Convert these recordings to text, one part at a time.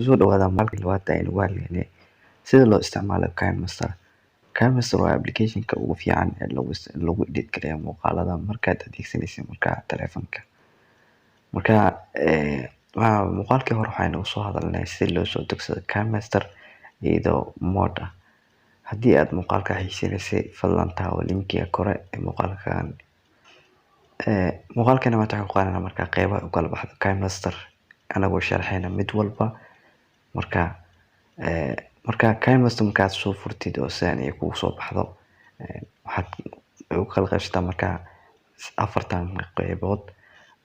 kusoo dhawaada markii labaad aynu uga hadlaynay sida loo isticmaalo KineMaster. KineMaster waa application-ka ugu fiican ee lagu edit gareeyo muuqaalada markaad adeegsanaysid taleefanka. Muuqaalkii hore waxaynu soo hadalnay sida loo soo degsado KineMaster iyadoo mod ah. Haddii aad muuqaalka xiisaysay fadlan taawo linkiga kore ee muuqaalkan. Muuqaalkana waxaan ku qaadanaa markaa qaybaha u kala baxdo KineMaster anagoo sharxayna mid walba. Marka KineMaster markaad soo furtid oo sidan ay kugu soo baxdo waxaad u kala qaybsataa markaa afartan qaybood.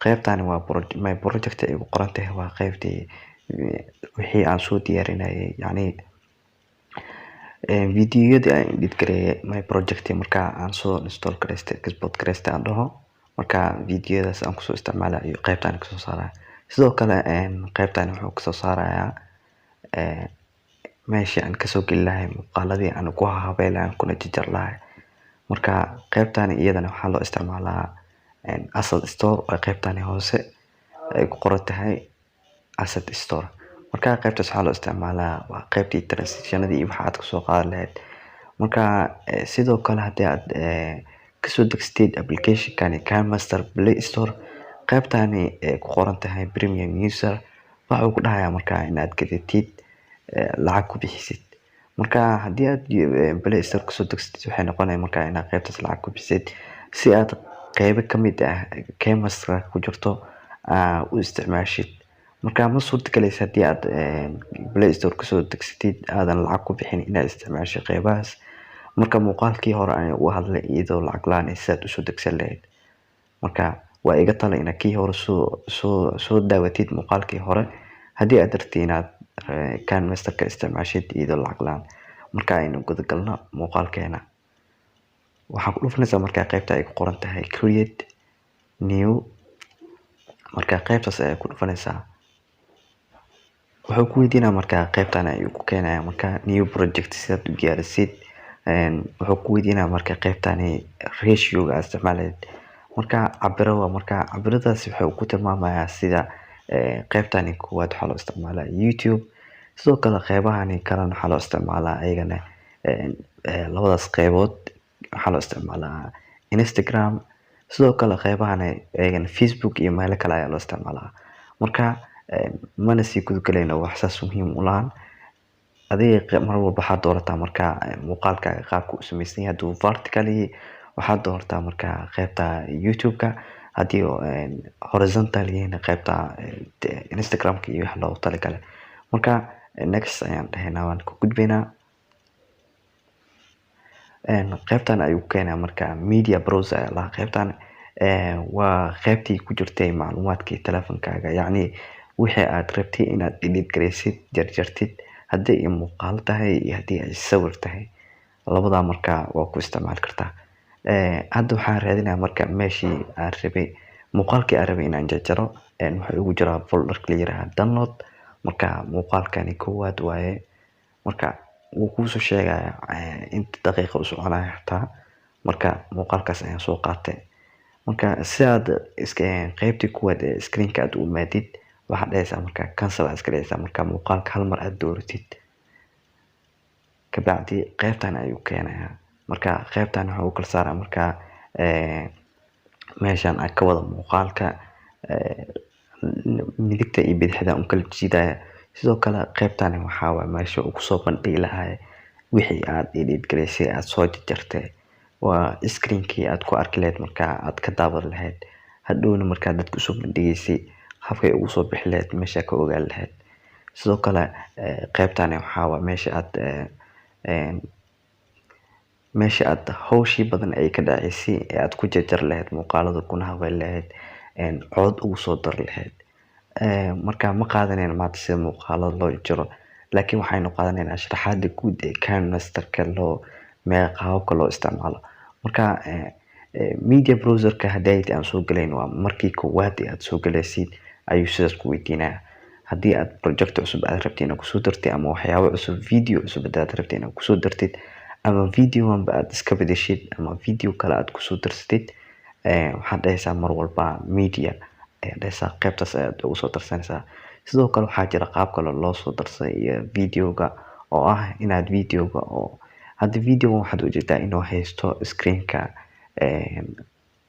qaybtani waa my project ay ku qoran tahay waa qaybtii wixii aan soo diyaarinayay yacni videoyada aan edit gareeyay my project markaa aan soo install gareystay export gareystay aan dhaho markaa videoyadaas aan kusoo isticmaalayo qaybtani kasoo saaraya. sidoo kale qaybtani wuxuu kasoo saarayaa meeshii aan kasoo geli lahay muuqaaladii aan ku habeyn lahay kuna jarjar lahay. marka qaybtani iyadana waxaa loo isticmaalaa asset store oo qaybtani hoose ay ku qoran tahay asset store. marka qaybtaas waxaa loo isticmaalaa waa qaybtii transitionadii waxa aad kasoo qaadan lahayd. marka sidoo kale haddii aad kasoo degsatid application-kani KineMaster Play Store qaybtani ku qoran tahay premium user waxa uu ku dhahayaa markaa inaad gadatid lacag ku bixisid. marka haddii aad Play Store kasoo degsatid waxay noqonaysaa markaa inaad qaybtaas lacag ku bixisid si aad qaybo ka mid ah KineMaster ku jirto u isticmaashid. marka ma suurtagelaysa haddii aad Play Store kasoo degsatid aadan lacag ku bixin inaad isticmaashid qaybahaas. marka muuqaalkii hore aan uga hadlay iyadoo lacag la'aan ah sidaad usoo degsan lahayd. marka waa iga talo inaad kii hore soo daawatid muuqaalkii hore haddii aad rabtid inaad KineMaster ka isticmaashid iyadoo lacag la'aan. marka aynu guda galno muuqaalkeena waxaan ku dhufanaysaa markaa qaybta ay ku qoran tahay create new. marka qaybtaas ayaa ku dhufanaysaa wuxuu ku weydiinaa markaa qaybtan ayuu ku keenayaa markaa new project sidaad u diyaarisid. wuxuu ku weydiinaa markaa qaybtani ratio-ga aad isticmaaleyd marka cabiro waa markaa cabiradaas wuxuu ku tilmaamayaa sida qaybtani koowaad waxaa loo isticmaalaa YouTube. sidoo kale qaybahani kalena waxaa loo isticmaalaa ayagana labadaas qaybood waxaa loo isticmaalaa Instagram. sidoo kale qaybahani ayagana Facebook iyo meelo kale ayaa loo isticmaalaa. marka mana sii gudgalayno wax saas muhiim u lahan adiga mar walba waxaad doorataa markaa muuqaalkaaga qaabka u samaysan yahay. hadduu vertical waxaad doorataa markaa qaybta YouTube-ka haddii horizontal yahayna qaybta Instagram-ka iyo wax loogu talagalay. marka next ayaan dhahaynaa waan ku gudbaynaa. qaybtan ayuu keenaa markaa media browser la qaybtan waa qaybtii ku jirtay macluumaadkii taleefankaaga yacni wixii aad rabtay inaad edit gareysid jarjartid haddii ay muuqaal tahay iyo haddii ay sawir tahay labadaa markaa waa ku isticmaali kartaa. hadda waxaan raadinayaa marka meeshii aan rabay muuqaalkii aan rabay inaan jarjaro wuxuu ugu jiraa folder-ka la yiraahdo download. marka muuqaalkani koowaad waaye marka wuu kuusoo sheegayaa inta daqiiqa u soconaya xitaa. marka muuqaalkaas ayaan soo qaatay. marka si aad qaybtii koowaad ee screen-ka aad u imaadid waxaad dhahaysaa markaa cancel aad iska dhahaysaa marka muuqaalka hal mar aad dooratid kabacdi qaybtan ayuu keenayaa. marka qaybtan wuxuu u kala saaraa markaa meeshan aan ka wada muuqaalka midigta iyo bidixda u kala jiidaya. sidoo kale qaybtani waxaa waa meesha uu kusoo bandhigi lahaa wixii aad edit gareysay aad soo jarjartay waa screen-kii aad ku arki lahayd markaa aad ka daawan lahayd hadhowna markaa dadku usoo bandhigaysay habkay ugu soo bixi lahayd meesha ka ogaan lahayd. sidoo kale qaybtani waxaa waa meesha aad hawshii badan ay ka dhaceysay ee aad ku jarjar lahayd muuqaalada kuna habeyn lahayd cod ugu soo dar lahayd. marka ma qaadanayno maanta sida muuqaalada loo jiro laakiin waxaynu qaadanaynaa sharaxaada guud ee KineMaster-ka qaababka loo isticmaalo. marka media browser-ka haddii aan soo galayn waa markii koowaad aad soo galaysid ayuu sidaas ku weydiinayaa. haddii aad project cusub aad rabtid inaad kusoo dartid ama waxyaabo cusub video cusub aad rabtid inaad kusoo dartid ama video aad iska bedeshid ama video kale aad kusoo darsatid waxaad dhahaysaa mar walba media dhaysaa qaybtaas aad ugu soo darsanaysaa. sidoo kale waxaa jira qaab kale loo soo darsay videoga oo ah inaad videoga oo hadda videoga waxaad ujeedaa inuu haysto screenka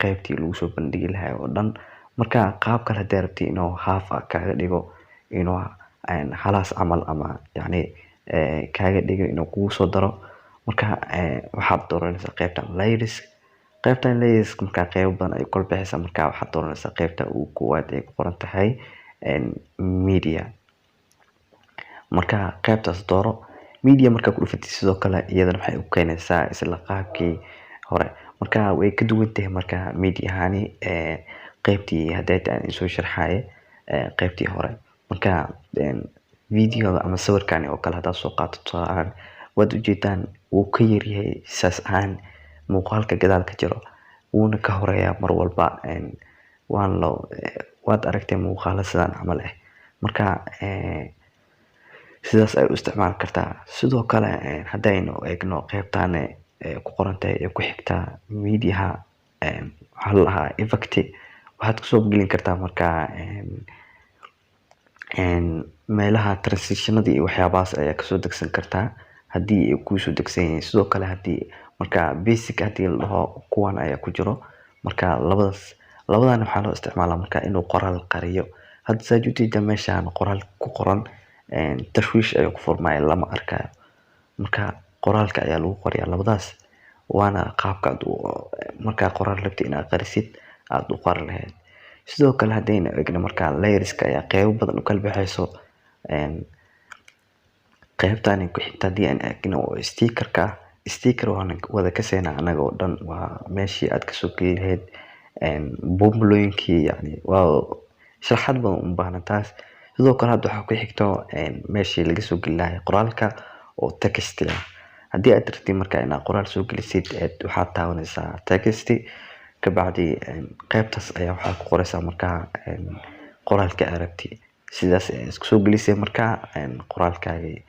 qaybtii lagu soo bandhigi lahaa oo dhan. marka qaab kale haddii rabtid inuu half kaaga dhigo inuu halaas camal ama yacni kaaga dhigo inuu kugu soo daro, marka waxaad dooranaysaa qaybtan layers. qaybtan layers marka qaybo badan ay kala bixisa, marka waxaad dooranaysaa qaybta ugu koowaad ay ku qoran tahay media. marka qaybtaas dooro media. marka ku dhufatid sidoo kale iyadana waxay u keenaysaa isla qaabkii hore, marka way ka duwan tahay marka media hani qaybtii hadda aan soo sharxay qaybtii hore. marka video ama sawirkan oo kale hadaad soo qaadato waad ujeedaan wuu ka yaryahay saas aan muuqaalka gadaal ka jiro wuuna ka horeeyaa mar walba. waad aragtay muuqaalo sidaan camal marka sidaas ay u isticmaali kartaa. sidoo kale haddaynu eegno qaybtan ku qoran tahay ku xigta media waxaa la dhahaa effect. waxaad kusoo gelin kartaa marka meelaha transitionada iyo waxyaabahaas ayaa kasoo degsan kartaa haddii ay kusoo degsan yihiin. sidoo kale haddii marka basic haddii la dhaho kuwan ayaa ku jiro, marka labadan waxaa loo isticmaalaa marka inuu qoraal qariyo. hadda saad ujeeda meeshaan qoraal ku qoran tashwiish ayuu ku furmaya lama arkayo, marka qoraalka ayaa lagu qoriyaa labadaas. waana qaabka markaa qoraal rabtid inaad qarisid aad u qori lahayd. sidoo kale haddaynu eegno marka layerska ayaa qaybo badan u kala baxayso. qaybtan ku xigta haddii aan eegno oo sticker waan wada kaseynaa anaga oo dhan. waa meeshii aad kasoo geli lahayd boombolooyinkii, yani waa sharaxaad badan u baahan taas. sidoo kale hadda waxaa ku xigto meeshii laga soo geli lahay qoraalka oo text ah. haddii aad rabtid marka inaad qoraal soo gelisid waxaad taabanaysaa text, kabacdi qaybtaas ayaa waxaa ku qoraysaa marka qoraalka aad rabtid. sidaas ayaa isku soo gelisay marka qoraalkaagii.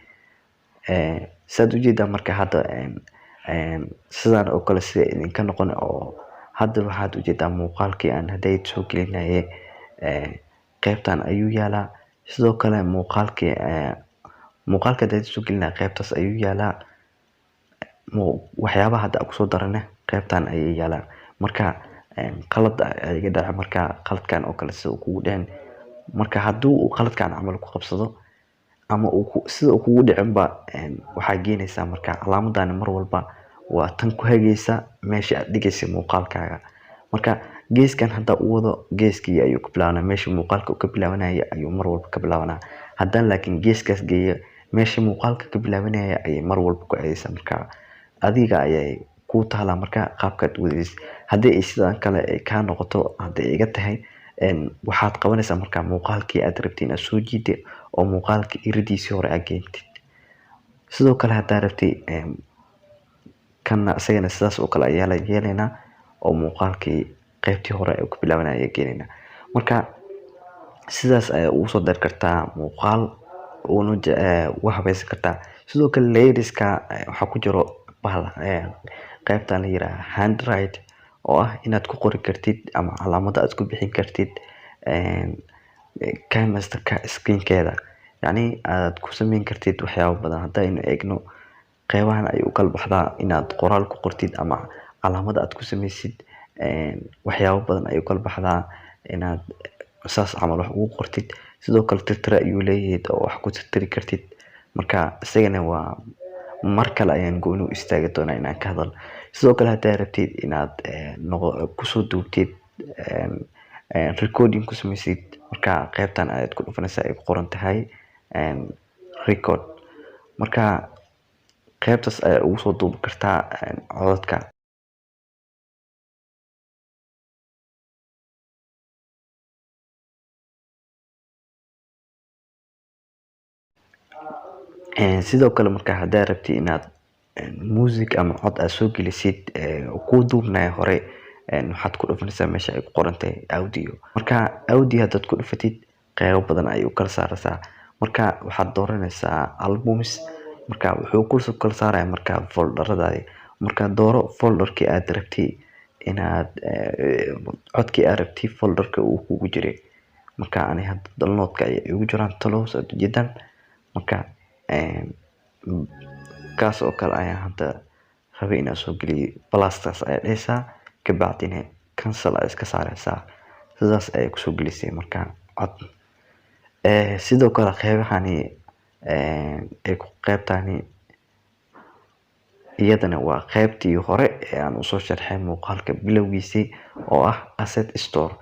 saad ujeedaa marka hadda sidaan oo kale sida idinka noqon oo hadda waxaad ujeedaa muuqaalkii aan hadday soo gelinaye qaybtan ayuu yaalaa. sidoo kale muuqaalka hadday soo gelinaya qaybtaas ayuu yaalaa. waxyaabaha hadda aan kusoo darane qaybtan ayay yaalaan. marka qalad iga dhaca marka qaladkan oo kale sida uu kugu dhicin, marka hadduu uu qaladkan camal ku qabsado ama sida uu kugu dhicinba waxaa geenaysaa marka calaamadan mar walba waa tan ku hagaysa meesha aad dhigaysa muuqaalkaaga. marka geeskan hadda u wado geeskii ayuu ka bilaabanaa, meesha muuqaalka uu ka bilaabanaya ayuu mar walba ka bilaabanaa. haddaan laakiin geeskaas geeyo meesha muuqaalka ka bilaabanaya ayay mar walba ku aadaysaa. marka adiga ayay ku taalaa marka qaabkaad wadaysid. haddii ay sidaan kale ay kaa noqoto hadday iga tahay waxaad qabanaysaa marka muuqaalkii aad rabtid inaad soo jiidid oo muuqaalkii iridiisii hore aad geentid. sidoo kale haddaa rabtid kana isagana sidaas oo kale ayaa la yeelaynaa oo muuqaalkii qaybtii hore ee ku bilaabanaya ayaa geenaynaa. marka sidaas ayaa ugu soo dari kartaa muuqaal ugu habaysan kartaa. sidoo kale layerska waxaa ku jiro qaybtan la yiraahdo handwrite oo ah inaad ku qori kartid ama calaamada aad ku bixin kartid kamasterka screenkeeda, yacni aad ku sameyn kartid waxyaabo badan. haddaynu eegno qaybahan ay u kala baxdaa inaad qoraal ku qortid ama calaamada aad ku sameysid. waxyaabo badan ay u kala baxdaa inaad saas camal wax ugu qortid. sidoo kale tirtira ayuu leeyahay oo wax ku tirtiri kartid. marka isagana waa mar kale ayaan gooni u istaagi doonaa inaan ka hadal. sidoo kale haddaad rabtid inaad kusoo duubtid recording ku sameysid, marka qaybtan ayaad ku dhufanaysaa ay ku qoran tahay record. marka qaybtaas ayaa ugu soo duubi kartaa codadka. sidoo kale marka haddaad rabtid inaad music ama cod aad soo gelisid ku duubnaya hore waxaad ku dhufanaysaa meesha ay ku qoran tahay audio. marka audio haddaad ku dhufatid qaybo badan ayuu kala saaraysaa. marka waxaad dooranaysaa albums. marka wuxuu ku kala saaraya marka folderadaadi. marka dooro folderkii aad rabtid inaad codkii aad rabtid folderka uu kugu jiray. marka ani hadda downloadka ay igu jiraan talos aad ujeedaan. Marka kaas oo kale ayaan hadda rabay inaan soo geliyo blastaas ayaa dhehaysaa kabacdina cancel ayaa iska saaraysaa sidaas ayay kusoo gelisay marka cod. sidoo kale qeybahani ay ku qeybtani iyadana waa qeybtii hore ee aan usoo sharxay muuqaalka bilowgiisii oo ah asset store.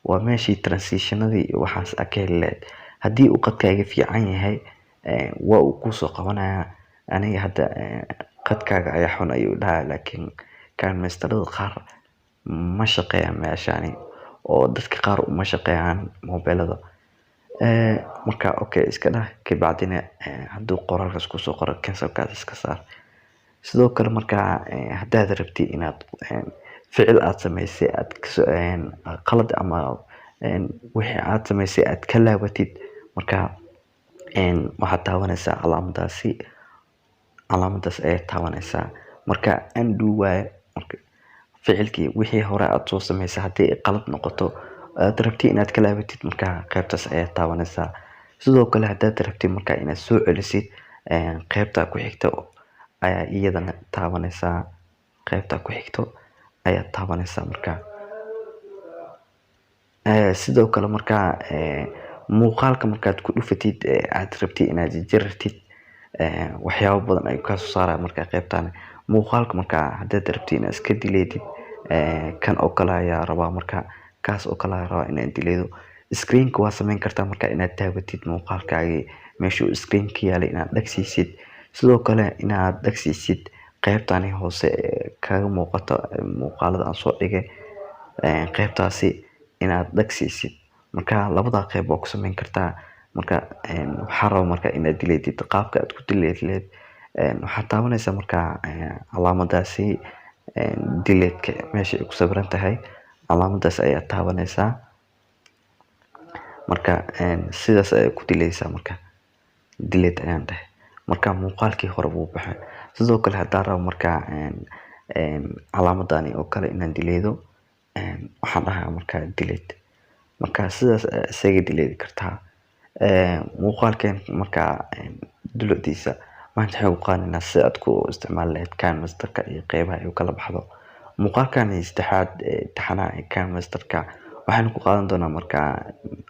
waa meeshii transitionadii iyo waxaas ka heleed haddii uu qadkaaga fiican yahay waa uu kusoo qabanaya. aniga hadda qadkaaga ayaa xun ayuu dhahaa laakiin KineMasterada qaar ma shaqeeyaan meeshani oo dadka qaar uma shaqeeyaan mobilada. marka okay iska dhah kabacdina hadduu qoraalkaas kusoo qoro cancelkaas iska saar. sidoo kale marka haddaad rabtid inaad ficil aad samaysay aad qalad ama wixii aad samaysay aad ka laabatid marka waxaad taabanaysaa calaamadaas ayaad taabanaysaa. marka undo waaye marka ficilkii wixii hore aad soo samaysay haddii ay qalad noqoto aad rabtid inaad ka laabatid marka qaybtaas ayaad taabanaysaa. sidoo kale haddaad rabtid marka inaad soo celisid qaybta ku xigta ayaa iyadana taabanaysaa. qaybta ku xigto ayaa taabanaysaa marka sidoo kale marka muuqaalka markaad ku dhufatid aad rabtid inaad jarjartid waxyaabo badan ay ka soo saaraya marka qaybtan muuqaalka marka haddaad rabtid inaad iska dileedid kan oo kale ayaa rabaa marka kaas oo kale ayaa rabaa inaad dileedo. screenka waa samayn kartaa marka inaad taabatid muuqaalkaagii meeshuu screenka yaalay inaad dhagsiisid. sidoo kale inaad dhagsiisid qaybtani hoose kaga muuqato muuqaalada aan soo dhigay qaybtaasi inaad dhagsiisid. marka labada qayb waa ku samayn kartaa. marka waxaa raba marka inaad dileedid qaabka aad ku dileed waxaad taabanaysaa marka calaamadaasi dileedka meesha ay ku sawiran tahay calaamadaas ayaa taabanaysaa. marka sidaas ayaa ku dilaysaa marka dileed ayaan dhahay marka muuqaalkii hore wuu baxay. sidoo kale haddaan rabo marka calaamadani oo kale inaan dileedo waxaan dhahaa marka dileed marka sidaas isaga dileedi kartaa. muuqaalkeen marka duladiisa maanta waxaan ku qaadanaynaa si aad ku isticmaali lahayd KineMasterka iyo qeybaha ay kala baxdo. muuqaalkani saddexaad taxanaha ee KineMasterka waxaan ku qaadan doonaa marka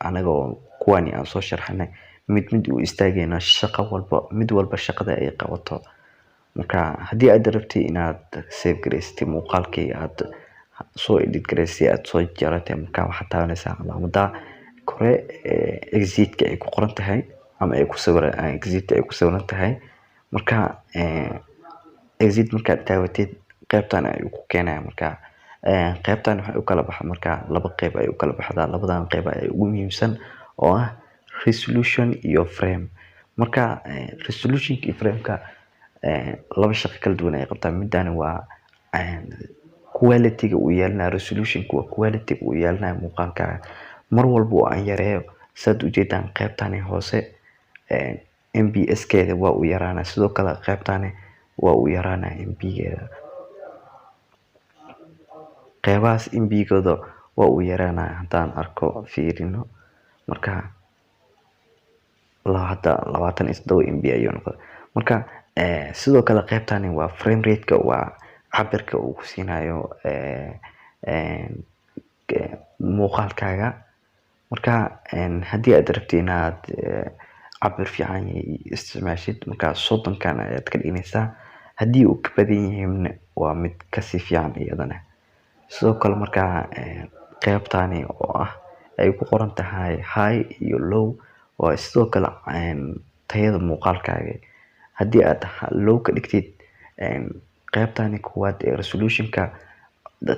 anagoo kuwani aan soo sharxanay mid u istaagayna shaqo walba mid walba shaqada ay qabato. marka haddii aad rabtid inaad save gareysatid muuqaalkii aad soo edit gareysay aad soo jaratay marka waxaad taabanaysaa calaamada kore exitka ay ku qoran tahay ama ay ku sawiran exitka ay ku sawiran tahay. marka exit markaad taabatid qaybtan ay ku keenaya marka qaybtan waxay u kala baxdaa marka laba qayb ay u kala baxdaa. labadan qayb ay ugu muhiimsan oo ah resolution iyo frame. marka resolution iyo frame-ka laba shaqo kala duwan ay qabtaan. midani waa quality-ga uu yeelanayo resolution-ku waa quality-ga uu yeelanayo muuqaalka mar walba oo aan yareeyo saad ujeedaan qaybtani hoose MBS-keeda waa uu yaraanaa. sidoo kale qaybtani waa uu yaraanaa MB-geeda qeybahaas MB-gooda waa uu yaraanaa haddaan arko fiirino. marka hadda 27 MB ayuu noqday. marka sidoo kale qaybtani waa frame rate-ka waa cabirka uu ku siinayo muuqaalkaaga. marka haddii aad rabtid inaad cabir fiican isticmaashid marka 30kan ayaad ka dhiganaysaa. haddii uu ka badan yahay waa mid kasii fiican iyadana. sidoo kale marka qaybtani oo ah ay ku qoran tahay high iyo low waa sidoo kale tayada muuqaalkaaga. haddii aad low ka dhigtid qaybtani kuwaad ee resolution-ka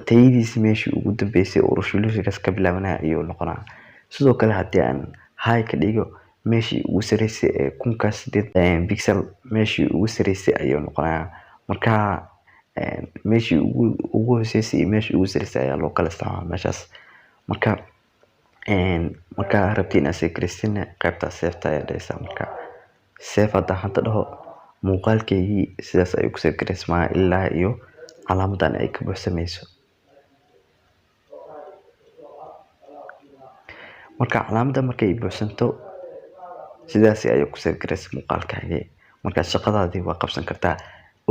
tayadiisa meeshii ugu dambeysay oo resolution-kaas ka bilaabanaya ayuu noqonaa. sidoo kale haddii aan high ka dhigo meeshii ugu sareysay ee 1008 pixel meeshii ugu sareysay ayuu noqonayaa. marka meeshii ugu hooseysay iyo meeshii ugu sareysay ayaa loo kala isticmaalaa meeshaas. marka rabtid inaad save gareysid qaybta save-ta ayaa dhahaysaa. marka save haddaan hadda dhaho muuqaalkeygii sidaas ayuu ku save gareysmaa ilaa iyo calaamadan ay ka buuxsamayso. marka calaamadda markay buuxsanto sidaas ayay ku save garaysaa muuqaalkaaga. Marka shaqadaadii waa qabsan kartaa.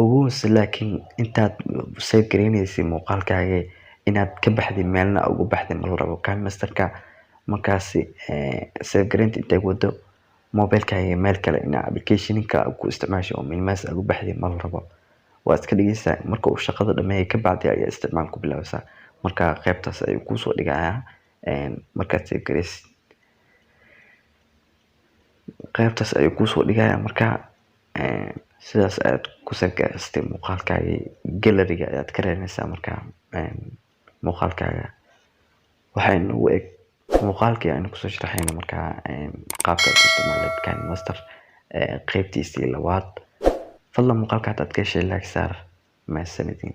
Ogows laakiin intaad save garaynaysid muuqaalkaaga inaad ka baxdid meelna ugu baxdid ma la rabo. KineMaster-ka markaasi save garaynta intay wado mobilkaaga meel kale in application-ka ku isticmaasho oo meelmaas ugu baxdid ma la rabo. waa iska dhigaysaa marka uu shaqada dhameeyo ka bacdi ayaa isticmaal ku bilaabaysaa. Marka qaybtaas ayuu kuu soo dhigayaa markaad save garaysid. qaybtaas ayuu kuu soo dhigayaa marka sidaas ayaad ku save garaystay muuqaalkaaga. Gallery-ga ayaad ka raadinaysaa marka muuqaalkaaga waxayna u eg muuqaalkii aynu kusoo sharaxayna marka qaabka aad u isticmaaleed KineMaster qaybtiisii labaad. fadlan muuqaalka hadaad ka heshay like saar. mahadsanidin.